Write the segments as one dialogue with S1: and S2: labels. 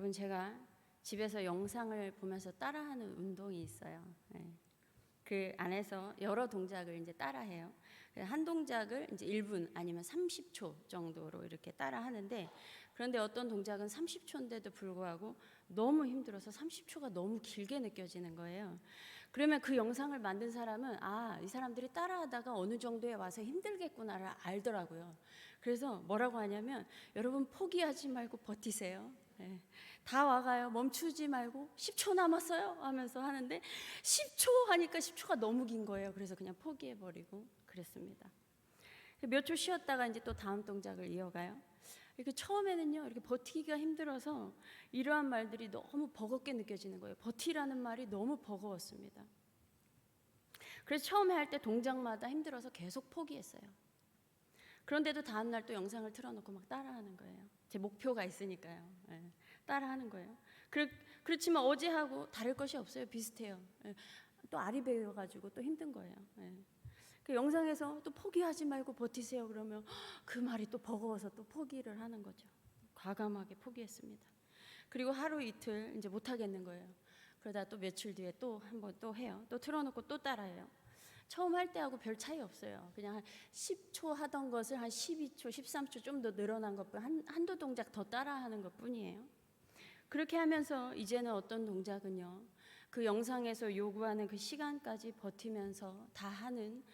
S1: 여러분, 제가 집에서 영상을 보면서 따라하는 운동이 있어요. 그 안에서 여러 동작을 이제 따라해요. 한 동작을 이제 1분 아니면 30초 정도로 이렇게 따라하는데, 그런데 어떤 동작은 30초인데도 불구하고 너무 힘들어서 30초가 너무 길게 느껴지는 거예요. 그러면 그 영상을 만든 사람은 이 사람들이 따라하다가 어느 정도에 와서 힘들겠구나를 알더라고요. 그래서 뭐라고 하냐면, 여러분 포기하지 말고 버티세요. 다 와가요. 멈추지 말고 10초 남았어요 하면서 하는데, 10초 하니까 10초가 너무 긴 거예요. 그래서 그냥 포기해버리고 그랬습니다. 몇 초 쉬었다가 이제 또 다음 동작을 이어가요. 이렇게 처음에는요, 이렇게 버티기가 힘들어서 이러한 말들이 너무 버겁게 느껴지는 거예요. 버티라는 말이 너무 버거웠습니다. 그래서 처음에 할 때 동작마다 힘들어서 계속 포기했어요. 그런데도 다음날 또 영상을 틀어놓고 막 따라하는 거예요. 제 목표가 있으니까요. 따라하는 거예요. 그렇지만 어제하고 다를 것이 없어요. 비슷해요. 또 알이 배여가지고 또 힘든 거예요. 그 영상에서 또 포기하지 말고 버티세요 그러면 그 말이 또 버거워서 또 포기를 하는 거죠. 과감하게 포기했습니다. 그리고 하루 이틀 이제 못 하겠는 거예요. 그러다 또 며칠 뒤에 또 한번 또 해요. 또 틀어놓고 또 따라해요. 처음 할 때하고 별 차이 없어요. 그냥 한 10초 하던 것을 한 12초, 13초 좀 더 늘어난 것뿐, 한두 동작 더 따라하는 것뿐이에요. 그렇게 하면서 이제는 어떤 동작은요, 그 영상에서 요구하는 그 시간까지 버티면서 다 하는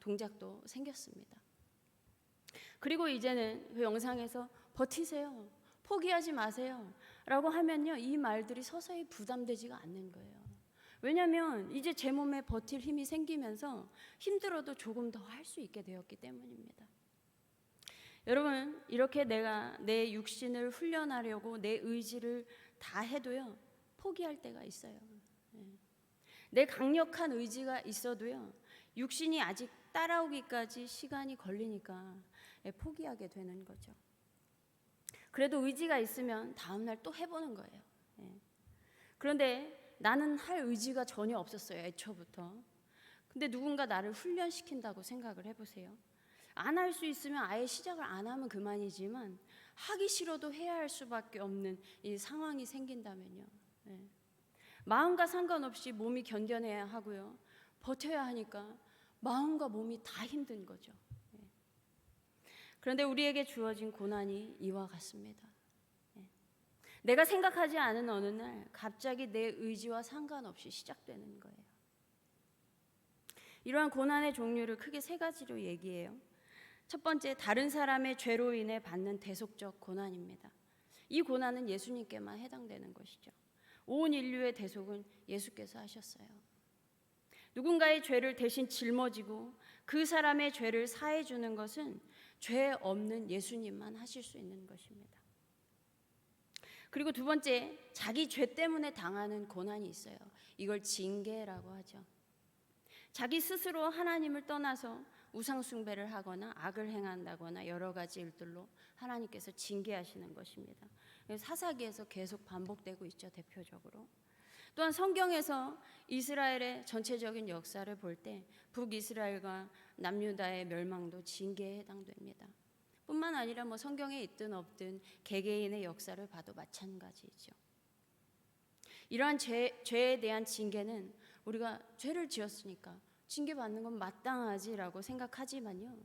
S1: 동작도 생겼습니다. 그리고 이제는 그 영상에서 버티세요, 포기하지 마세요 라고 하면요, 이 말들이 서서히 부담되지가 않는 거예요. 왜냐하면 이제 제 몸에 버틸 힘이 생기면서 힘들어도 조금 더 할 수 있게 되었기 때문입니다. 여러분, 이렇게 내가 내 육신을 훈련하려고 내 의지를 다 해도요, 포기할 때가 있어요. 내 강력한 의지가 있어도요, 육신이 아직 따라오기까지 시간이 걸리니까 포기하게 되는 거죠. 그래도 의지가 있으면 다음날 또 해보는 거예요. 그런데 나는 할 의지가 전혀 없었어요, 애초부터. 근데 누군가 나를 훈련시킨다고 생각을 해보세요. 안 할 수 있으면 아예 시작을 안 하면 그만이지만 하기 싫어도 해야 할 수밖에 없는 이 상황이 생긴다면요, 마음과 상관없이 몸이 견뎌내야 하고요, 버텨야 하니까 마음과 몸이 다 힘든 거죠. 그런데 우리에게 주어진 고난이 이와 같습니다. 내가 생각하지 않은 어느 날 갑자기 내 의지와 상관없이 시작되는 거예요. 이러한 고난의 종류를 크게 세 가지로 얘기해요. 첫 번째, 다른 사람의 죄로 인해 받는 대속적 고난입니다. 이 고난은 예수님께만 해당되는 것이죠. 온 인류의 대속은 예수께서 하셨어요. 누군가의 죄를 대신 짊어지고 그 사람의 죄를 사해 주는 것은 죄 없는 예수님만 하실 수 있는 것입니다. 그리고 두 번째, 자기 죄 때문에 당하는 고난이 있어요. 이걸 징계라고 하죠. 자기 스스로 하나님을 떠나서 우상 숭배를 하거나 악을 행한다거나 여러 가지 일들로 하나님께서 징계하시는 것입니다. 사사기에서 계속 반복되고 있죠, 대표적으로. 또한 성경에서 이스라엘의 전체적인 역사를 볼 때 북이스라엘과 남유다의 멸망도 징계에 해당됩니다. 뿐만 아니라 성경에 있든 없든 개개인의 역사를 봐도 마찬가지죠. 이러한 죄에 대한 징계는 우리가 죄를 지었으니까 징계받는 건 마땅하지라고 생각하지만요,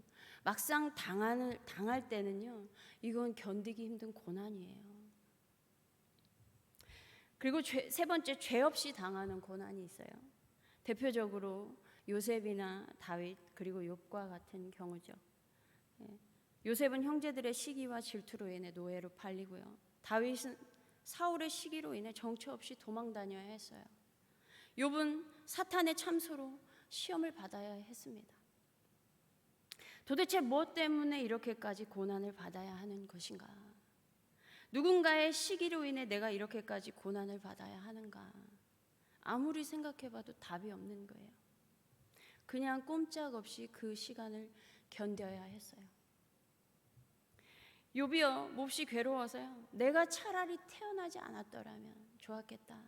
S1: 막상 당할 때는요, 이건 견디기 힘든 고난이에요. 그리고 세 번째, 죄 없이 당하는 고난이 있어요. 대표적으로 요셉이나 다윗 그리고 욥과 같은 경우죠. 요셉은 형제들의 시기와 질투로 인해 노예로 팔리고요, 다윗은 사울의 시기로 인해 정처 없이 도망 다녀야 했어요. 욥은 사탄의 참소로 시험을 받아야 했습니다. 도대체 무엇 때문에 이렇게까지 고난을 받아야 하는 것인가? 누군가의 시기로 인해 내가 이렇게까지 고난을 받아야 하는가? 아무리 생각해봐도 답이 없는 거예요. 그냥 꼼짝없이 그 시간을 견뎌야 했어요. 욥이요, 몹시 괴로워서요, 내가 차라리 태어나지 않았더라면 좋았겠다,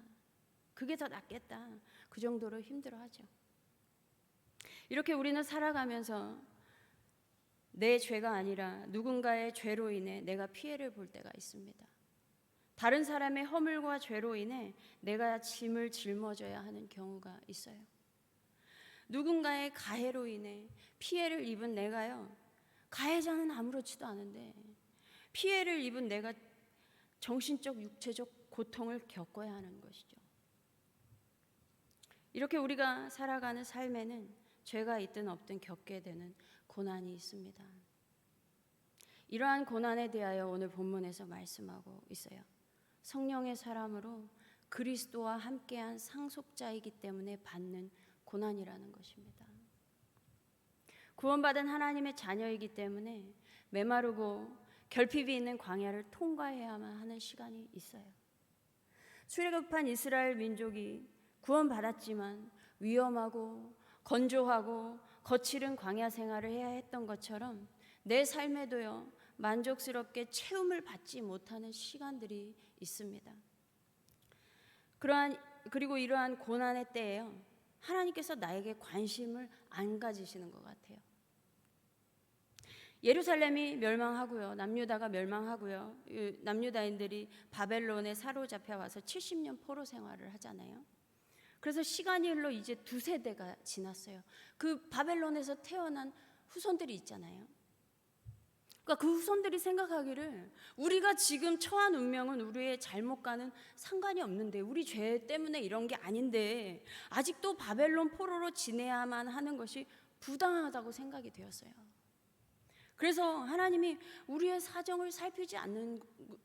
S1: 그게 더 낫겠다, 그 정도로 힘들어하죠. 이렇게 우리는 살아가면서 내 죄가 아니라 누군가의 죄로 인해 내가 피해를 볼 때가 있습니다. 다른 사람의 허물과 죄로 인해 내가 짐을 짊어져야 하는 경우가 있어요. 누군가의 가해로 인해 피해를 입은 내가요, 가해자는 아무렇지도 않은데 피해를 입은 내가 정신적, 육체적 고통을 겪어야 하는 것이죠. 이렇게 우리가 살아가는 삶에는 죄가 있든 없든 겪게 되는 고난이 있습니다. 이러한 고난에 대하여 오늘 본문에서 말씀하고 있어요. 성령의 사람으로 그리스도와 함께한 상속자이기 때문에 받는 고난이라는 것입니다. 구원받은 하나님의 자녀이기 때문에 메마르고 결핍이 있는 광야를 통과해야만 하는 시간이 있어요. 출애굽한 이스라엘 민족이 구원받았지만 위험하고 건조하고 거칠은 광야 생활을 해야 했던 것처럼 내 삶에도요, 만족스럽게 채움을 받지 못하는 시간들이 있습니다. 그리고 이러한 고난의 때에요, 하나님께서 나에게 관심을 안 가지시는 것 같아요. 예루살렘이 멸망하고요, 남유다가 멸망하고요, 남유다인들이 바벨론에 사로잡혀 와서 70년 포로 생활을 하잖아요. 그래서 시간이 흘러 이제 2세대가 지났어요. 그 바벨론에서 태어난 후손들이 있잖아요. 그러니까 그 후손들이 생각하기를 우리가 지금 처한 운명은 우리의 잘못과는 상관이 없는데, 우리 죄 때문에 이런 게 아닌데 아직도 바벨론 포로로 지내야만 하는 것이 부당하다고 생각이 되었어요. 그래서 하나님이 우리의 사정을 살피지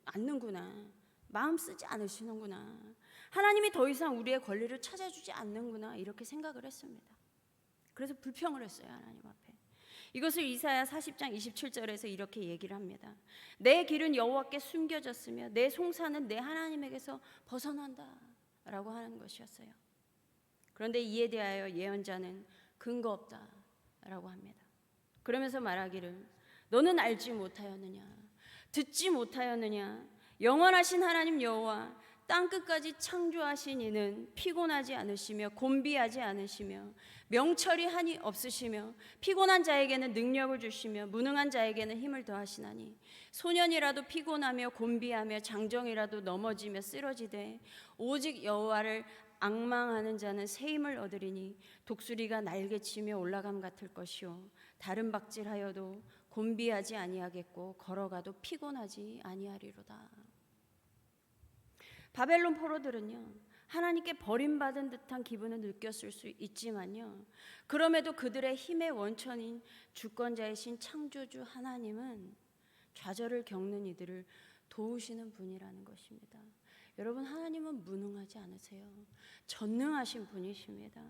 S1: 않는구나, 마음 쓰지 않으시는구나, 하나님이 더 이상 우리의 권리를 찾아주지 않는구나, 이렇게 생각을 했습니다. 그래서 불평을 했어요, 하나님 앞에. 이것을 이사야 40장 27절에서 이렇게 얘기를 합니다. 내 길은 여호와께 숨겨졌으며 내 송사는 내 하나님에게서 벗어난다 라고 하는 것이었어요. 그런데 이에 대하여 예언자는 근거 없다 라고 합니다. 그러면서 말하기를, 너는 알지 못하였느냐, 듣지 못하였느냐, 영원하신 하나님 여호와 땅끝까지 창조하신 이는 피곤하지 않으시며 곤비하지 않으시며 명철이 한이 없으시며 피곤한 자에게는 능력을 주시며 무능한 자에게는 힘을 더하시나니, 소년이라도 피곤하며 곤비하며 장정이라도 넘어지며 쓰러지되 오직 여호와를 앙망하는 자는 새 힘을 얻으리니 독수리가 날개치며 올라감 같을 것이요 다른 박질하여도 곤비하지 아니하겠고 걸어가도 피곤하지 아니하리로다. 바벨론 포로들은요, 하나님께 버림받은 듯한 기분을 느꼈을 수 있지만요, 그럼에도 그들의 힘의 원천인 주권자이신 창조주 하나님은 좌절을 겪는 이들을 도우시는 분이라는 것입니다. 여러분, 하나님은 무능하지 않으세요. 전능하신 분이십니다.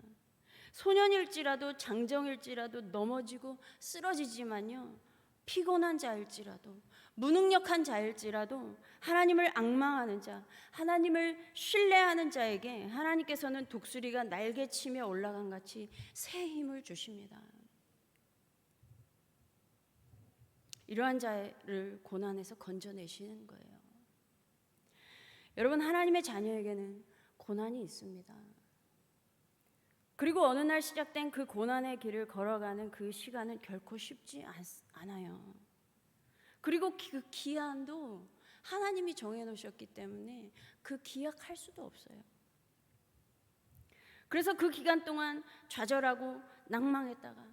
S1: 소년일지라도 장정일지라도 넘어지고 쓰러지지만요, 피곤한 자일지라도 무능력한 자일지라도 하나님을 앙망하는 자, 하나님을 신뢰하는 자에게 하나님께서는 독수리가 날개치며 올라간 같이 새 힘을 주십니다. 이러한 자를 고난에서 건져내시는 거예요. 여러분, 하나님의 자녀에게는 고난이 있습니다. 그리고 어느 날 시작된 그 고난의 길을 걸어가는 그 시간은 결코 쉽지 않아요. 그리고 그 기한도 하나님이 정해놓으셨기 때문에 그 기약할 수도 없어요. 그래서 그 기간 동안 좌절하고 낭망했다가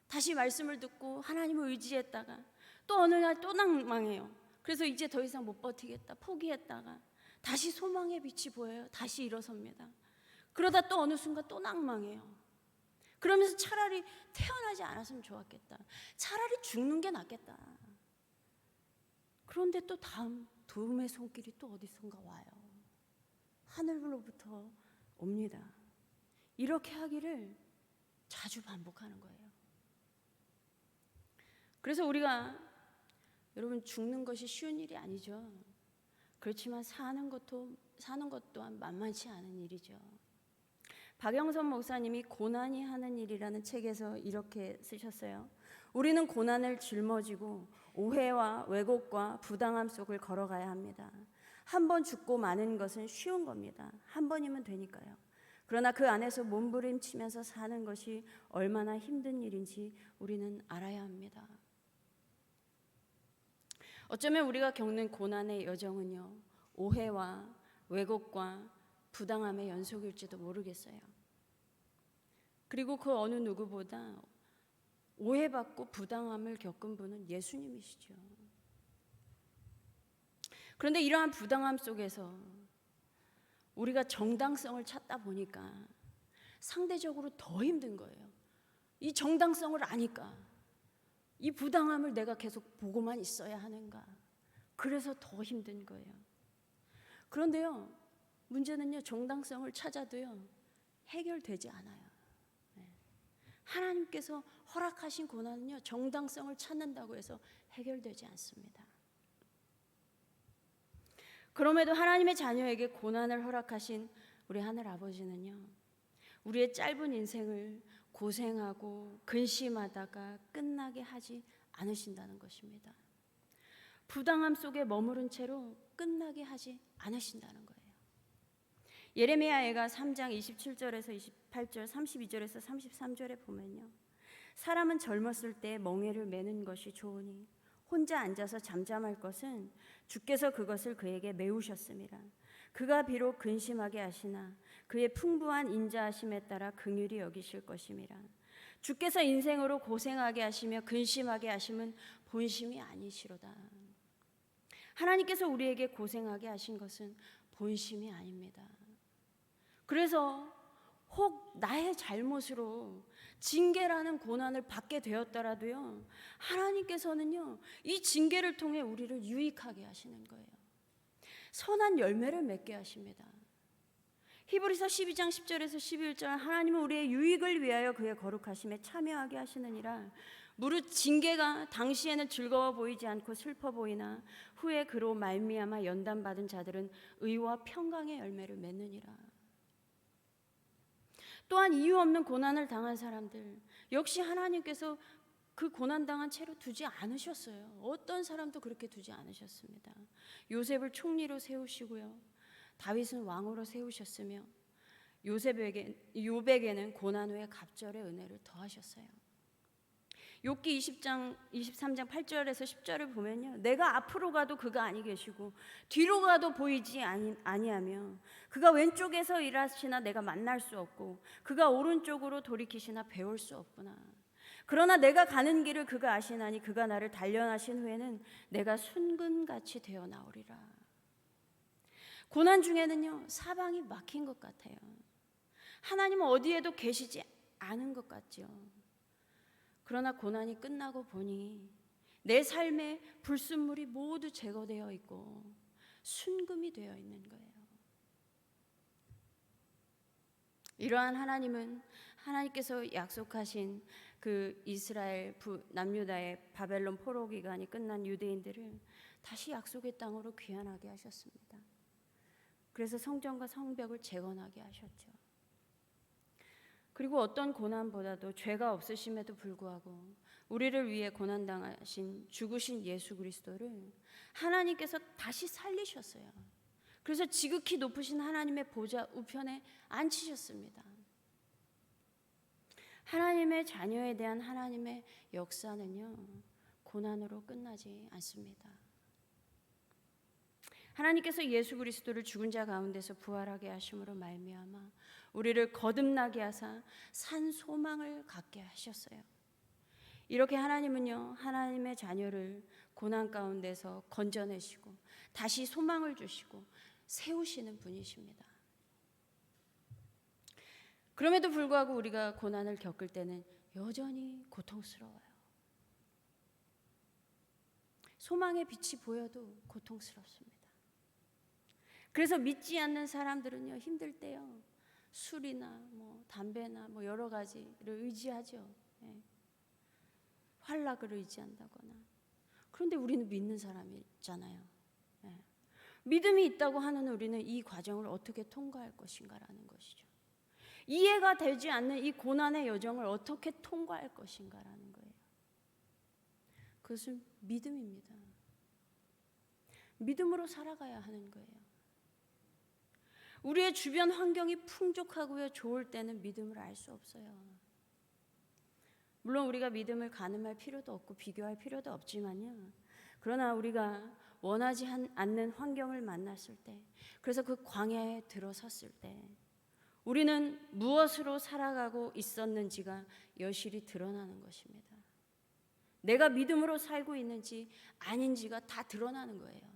S1: 다시 말씀을 듣고 하나님을 의지했다가 또 어느 날 또 낭망해요. 그래서 이제 더 이상 못 버티겠다 포기했다가 다시 소망의 빛이 보여요. 다시 일어섭니다. 그러다 또 어느 순간 또 낭망해요. 그러면서 차라리 태어나지 않았으면 좋았겠다, 차라리 죽는 게 낫겠다. 그런데 또 다음 도움의 손길이 또 어디선가 와요. 하늘로부터 옵니다. 이렇게 하기를 자주 반복하는 거예요. 그래서 우리가, 여러분, 죽는 것이 쉬운 일이 아니죠. 그렇지만 사는 것 또한 만만치 않은 일이죠. 박영선 목사님이 고난이 하는 일이라는 책에서 이렇게 쓰셨어요. 우리는 고난을 짊어지고 오해와 왜곡과 부당함 속을 걸어가야 합니다. 한 번 죽고 마는 것은 쉬운 겁니다. 한 번이면 되니까요. 그러나 그 안에서 몸부림치면서 사는 것이 얼마나 힘든 일인지 우리는 알아야 합니다. 어쩌면 우리가 겪는 고난의 여정은요, 오해와 왜곡과 부당함의 연속일지도 모르겠어요. 그리고 그 어느 누구보다 오해받고 부당함을 겪은 분은 예수님이시죠. 그런데 이러한 부당함 속에서 우리가 정당성을 찾다 보니까 상대적으로 더 힘든 거예요. 이 정당성을 아니까 이 부당함을 내가 계속 보고만 있어야 하는가. 그래서 더 힘든 거예요. 그런데요, 문제는요, 정당성을 찾아도요, 해결되지 않아요. 하나님께서 허락하신 고난은요, 정당성을 찾는다고 해서 해결되지 않습니다. 그럼에도 하나님의 자녀에게 고난을 허락하신 우리 하늘 아버지는요, 우리의 짧은 인생을 고생하고 근심하다가 끝나게 하지 않으신다는 것입니다. 부당함 속에 머무른 채로 끝나게 하지 않으신다는 거예요. 예레미야가 3장 27절에서 28절, 32절에서 33절에 보면요, 사람은 젊었을 때 멍에를 매는 것이 좋으니 혼자 앉아서 잠잠할 것은 주께서 그것을 그에게 메우셨음이라. 그가 비록 근심하게 하시나 그의 풍부한 인자하심에 따라 긍휼히 여기실 것임이라. 주께서 인생으로 고생하게 하시며 근심하게 하심은 본심이 아니시로다. 하나님께서 우리에게 고생하게 하신 것은 본심이 아닙니다. 그래서 혹 나의 잘못으로 징계라는 고난을 받게 되었더라도요, 하나님께서는요, 이 징계를 통해 우리를 유익하게 하시는 거예요. 선한 열매를 맺게 하십니다. 히브리서 12장 10절에서 11절, 하나님은 우리의 유익을 위하여 그의 거룩하심에 참여하게 하시느니라. 무릇 징계가 당시에는 즐거워 보이지 않고 슬퍼 보이나 후에 그로 말미암아 연단받은 자들은 의와 평강의 열매를 맺느니라. 또한 이유 없는 고난을 당한 사람들 역시 하나님께서 그 고난당한 채로 두지 않으셨어요. 어떤 사람도 그렇게 두지 않으셨습니다. 요셉을 총리로 세우시고요, 다윗은 왕으로 세우셨으며 욥에게는 고난 후에 갑절의 은혜를 더하셨어요. 욥기 23장 8절에서 10절을 보면요, 내가 앞으로 가도 그가 아니 계시고 뒤로 가도 보이지 아니하며 그가 왼쪽에서 일하시나 내가 만날 수 없고 그가 오른쪽으로 돌이키시나 배울 수 없구나. 그러나 내가 가는 길을 그가 아시나니 그가 나를 단련하신 후에는 내가 순금같이 되어 나오리라. 고난 중에는요, 사방이 막힌 것 같아요. 하나님은 어디에도 계시지 않은 것 같죠. 그러나 고난이 끝나고 보니 내 삶의 불순물이 모두 제거되어 있고 순금이 되어 있는 거예요. 이러한 하나님은 하나님께서 약속하신 그 이스라엘 남유다의 바벨론 포로 기간이 끝난 유대인들을 다시 약속의 땅으로 귀환하게 하셨습니다. 그래서 성전과 성벽을 재건하게 하셨죠. 그리고 어떤 고난보다도 죄가 없으심에도 불구하고 우리를 위해 고난당하신 죽으신 예수 그리스도를 하나님께서 다시 살리셨어요. 그래서 지극히 높으신 하나님의 보좌 우편에 앉히셨습니다. 하나님의 자녀에 대한 하나님의 역사는요, 고난으로 끝나지 않습니다. 하나님께서 예수 그리스도를 죽은 자 가운데서 부활하게 하심으로 말미암아 우리를 거듭나게 하사 산 소망을 갖게 하셨어요. 이렇게 하나님은요, 하나님의 자녀를 고난 가운데서 건져내시고 다시 소망을 주시고 세우시는 분이십니다. 그럼에도 불구하고 우리가 고난을 겪을 때는 여전히 고통스러워요. 소망의 빛이 보여도 고통스럽습니다. 그래서 믿지 않는 사람들은요, 힘들 때요, 술이나 담배나 여러 가지를 의지하죠. 예. 환락을 의지한다거나. 그런데 우리는 믿는 사람이잖아요. 예. 믿음이 있다고 하는 우리는 이 과정을 어떻게 통과할 것인가라는 것이죠. 이해가 되지 않는 이 고난의 여정을 어떻게 통과할 것인가라는 거예요. 그것은 믿음입니다. 믿음으로 살아가야 하는 거예요. 우리의 주변 환경이 풍족하고요, 좋을 때는 믿음을 알 수 없어요. 물론 우리가 믿음을 가늠할 필요도 없고 비교할 필요도 없지만요, 그러나 우리가 원하지 않는 환경을 만났을 때, 그래서 그 광야에 들어섰을 때 우리는 무엇으로 살아가고 있었는지가 여실히 드러나는 것입니다. 내가 믿음으로 살고 있는지 아닌지가 다 드러나는 거예요.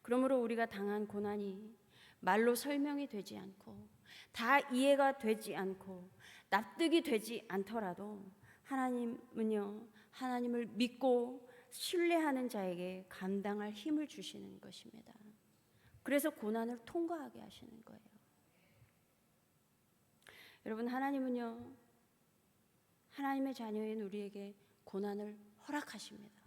S1: 그러므로 우리가 당한 고난이 말로 설명이 되지 않고 다 이해가 되지 않고 납득이 되지 않더라도 하나님은요, 하나님을 믿고 신뢰하는 자에게 감당할 힘을 주시는 것입니다. 그래서 고난을 통과하게 하시는 거예요. 여러분, 하나님은요, 하나님의 자녀인 우리에게 고난을 허락하십니다.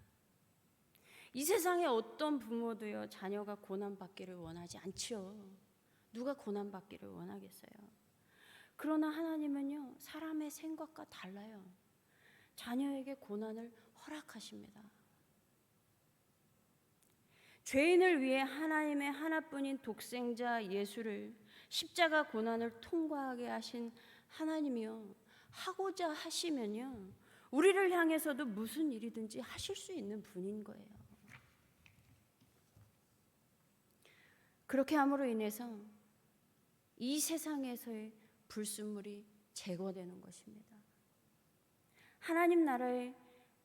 S1: 이 세상에 어떤 부모도요, 자녀가 고난받기를 원하지 않지요. 누가 고난받기를 원하겠어요? 그러나 하나님은요, 사람의 생각과 달라요. 자녀에게 고난을 허락하십니다. 죄인을 위해 하나님의 하나뿐인 독생자 예수를 십자가 고난을 통과하게 하신 하나님이요, 하고자 하시면요, 우리를 향해서도 무슨 일이든지 하실 수 있는 분인 거예요. 그렇게 함으로 인해서 이 세상에서의 불순물이 제거되는 것입니다. 하나님 나라의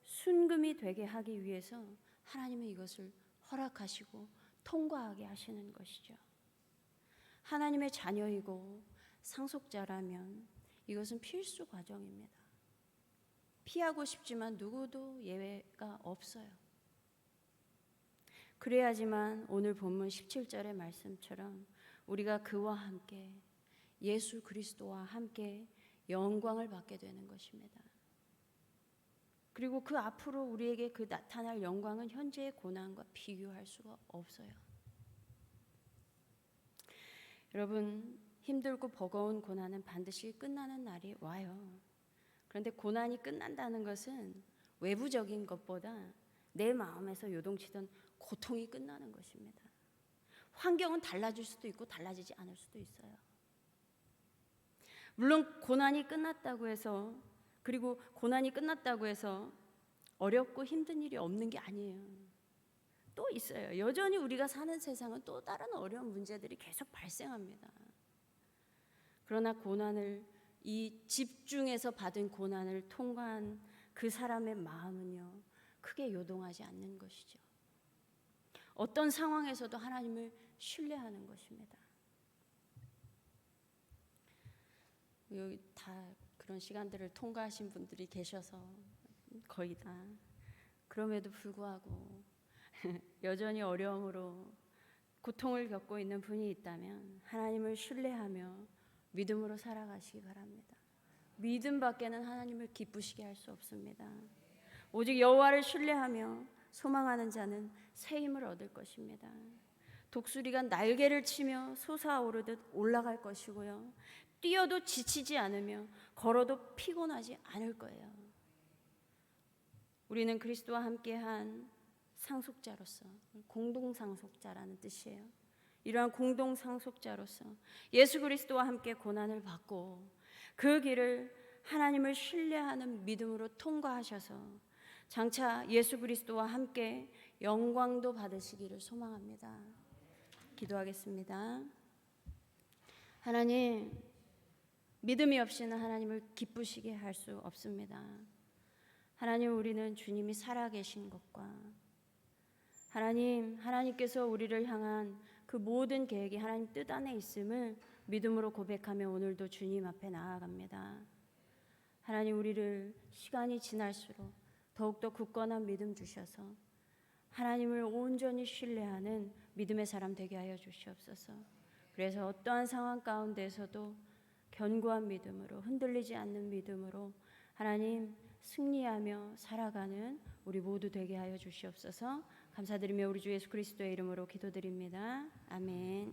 S1: 순금이 되게 하기 위해서 하나님은 이것을 허락하시고 통과하게 하시는 것이죠. 하나님의 자녀이고 상속자라면 이것은 필수 과정입니다. 피하고 싶지만 누구도 예외가 없어요. 그래야지만 오늘 본문 17절의 말씀처럼 우리가 그와 함께 예수 그리스도와 함께 영광을 받게 되는 것입니다. 그리고 그 앞으로 우리에게 그 나타날 영광은 현재의 고난과 비교할 수가 없어요. 여러분, 힘들고 버거운 고난은 반드시 끝나는 날이 와요. 그런데 고난이 끝난다는 것은 외부적인 것보다 내 마음에서 요동치던 고통이 끝나는 것입니다. 환경은 달라질 수도 있고 달라지지 않을 수도 있어요. 물론 고난이 끝났다고 해서, 그리고 고난이 끝났다고 해서 어렵고 힘든 일이 없는 게 아니에요. 또 있어요. 여전히 우리가 사는 세상은 또 다른 어려운 문제들이 계속 발생합니다. 그러나 고난을, 이 집중해서 받은 고난을 통과한 그 사람의 마음은요, 크게 요동하지 않는 것이죠. 어떤 상황에서도 하나님을 신뢰하는 것입니다. 여기 다 그런 시간들을 통과하신 분들이 계셔서 거의 다. 그럼에도 불구하고 여전히 어려움으로 고통을 겪고 있는 분이 있다면 하나님을 신뢰하며 믿음으로 살아가시기 바랍니다. 믿음 밖에는 하나님을 기쁘시게 할 수 없습니다. 오직 여호와를 신뢰하며 소망하는 자는 새 힘을 얻을 것입니다. 독수리가 날개를 치며 솟아오르듯 올라갈 것이고요, 뛰어도 지치지 않으며 걸어도 피곤하지 않을 거예요. 우리는 그리스도와 함께한 상속자로서, 공동상속자라는 뜻이에요. 이러한 공동상속자로서 예수 그리스도와 함께 고난을 받고 그 길을 하나님을 신뢰하는 믿음으로 통과하셔서 장차 예수 그리스도와 함께 영광도 받으시기를 소망합니다. 기도하겠습니다. 하나님, 믿음이 없이는 하나님을 기쁘시게 할 수 없습니다. 하나님, 우리는 주님이 살아계신 것과 하나님께서 우리를 향한 그 모든 계획이 하나님 뜻 안에 있음을 믿음으로 고백하며 오늘도 주님 앞에 나아갑니다. 하나님, 우리를 시간이 지날수록 더욱더 굳건한 믿음 주셔서 하나님을 온전히 신뢰하는 믿음의 사람 되게 하여 주시옵소서. 그래서 어떠한 상황 가운데서도 견고한 믿음으로, 흔들리지 않는 믿음으로 하나님 승리하며 살아가는 우리 모두 되게 하여 주시옵소서. 감사드리며 우리 주 예수 그리스도의 이름으로 기도드립니다. 아멘.